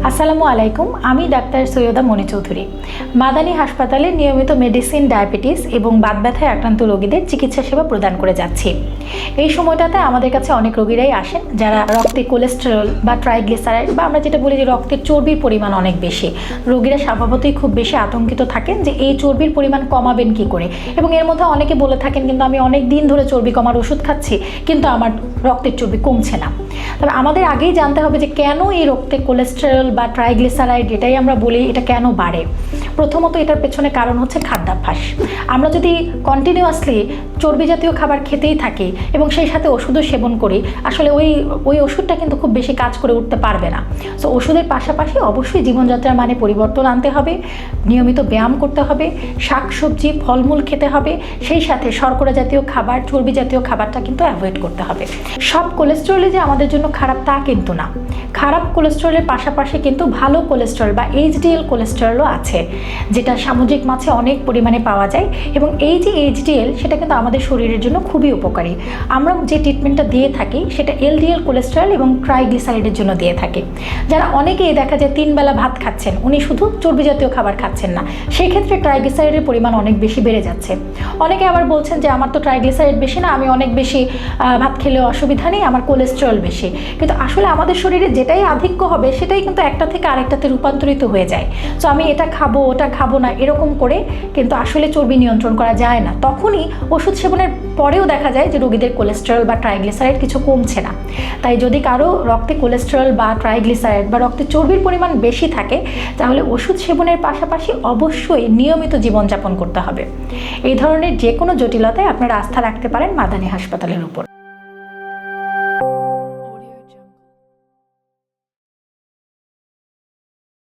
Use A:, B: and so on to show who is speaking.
A: আসসালামু আলাইকুম, আমি ডাক্তার সৈয়দা মনি চৌধুরী। মাদানী হাসপাতালে নিয়মিত মেডিসিন, ডায়াবেটিস এবং বাত ব্যথায় আক্রান্ত রোগীদের চিকিৎসা সেবা প্রদান করে যাচ্ছি। এই সময়টাতে আমাদের কাছে অনেক রোগীরাই আসেন যারা রক্তে কোলেস্টেরল বা ট্রাইগ্লিসারাইড বা আমরা যেটা বলি যে রক্তের চর্বির পরিমাণ অনেক বেশি। রোগীরা স্বভাবতই খুব বেশি আতঙ্কিত থাকেন যে এই চর্বির পরিমাণ কমাবেন কি করে, এবং এর মধ্যে অনেকে বলে থাকেন কিন্তু আমি অনেক দিন ধরে চর্বি কমার ওষুধ খাচ্ছি কিন্তু আমার রক্তের চর্বি কমছে না। তবে আমাদের আগেই জানতে হবে যে কেন এই রক্তে কোলেস্টেরল বা ট্রাইগ্লিসারাইড, এটাই আমরা বলি, এটা কেন বাড়ে। প্রথমত এটার পেছনে কারণ হচ্ছে খাদ্যাভ্যাস। আমরা যদি কন্টিনিউয়াসলি চর্বি জাতীয় খাবার খেতেই থাকি এবং সেই সাথে ওষুধও সেবন করি, আসলে ওই ওষুধটা কিন্তু খুব বেশি কাজ করে উঠতে পারবে না। সো ওষুধের পাশাপাশি অবশ্যই জীবনযাত্রার মানে পরিবর্তন আনতে হবে, নিয়মিত ব্যায়াম করতে হবে, শাকসবজি ফলমূল খেতে হবে, সেই সাথে শর্করা জাতীয় খাবার, চর্বি জাতীয় খাবারটা কিন্তু অ্যাভয়েড করতে হবে। সব কোলেস্টেরলই যে আমাদের জন্য খারাপ তা কিন্তু না। খারাপ কোলেস্টেরলের পাশাপাশি কিন্তু ভালো কোলেস্টেরল বা এইচডিএল কোলেস্টেরলও আছে, যেটা সামুদ্রিক মাছে অনেক পরিমাণে পাওয়া যায়। এবং এই যে এইচডিএল, সেটা কিন্তু আমাদের শরীরের জন্য খুবই উপকারী। আমরা যে ট্রিটমেন্টটা দিয়ে থাকি সেটা এলডিএল কোলেস্টেরল এবং ট্রাইগ্লিসারাইডের জন্য দিয়ে থাকি। যারা অনেকেই দেখা যায় 3 বেলা ভাত খাচ্ছেন, উনি শুধু চর্বি জাতীয় খাবার খাচ্ছেন না, সেই ক্ষেত্রে ট্রাইগ্লিসারাইডের পরিমাণ অনেক বেশি বেড়ে যাচ্ছে। অনেকে আবার বলছেন যে আমার তো ট্রাইগ্লিসারাইড বেশি না, আমি অনেক বেশি ভাত খেলেও অসুবিধা নেই, আমার কোলেস্টেরল বেশি। কিন্তু আসলে আমাদের শরীরে যেটাই আধিক্য হবে সেটাই কিন্তু একটা থেকে আরেকটাতে রূপান্তরিত হয়ে যায়। সো আমি এটা খাবো ওটা খাবো না এরকম করে কিন্তু আসলে চর্বি নিয়ন্ত্রণ করা যায় না। তখনই ওষুধ সেবনের পরেও দেখা যায় যে রোগীদের কোলেস্টেরল বা ট্রাইগ্লিসারাইড কিছু কমছে না। তাই যদি কারো রক্তে কোলেস্টেরল বা ট্রাইগ্লিসারাইড বা রক্তে চর্বির পরিমাণ বেশি থাকে, তাহলে ওষুধ সেবনের পাশাপাশি অবশ্যই নিয়মিত জীবনযাপন করতে হবে। এই ধরনের যে কোনো জটিলতায় আপনারা আস্থা রাখতে পারেন মাদানী হাসপাতালের উপর।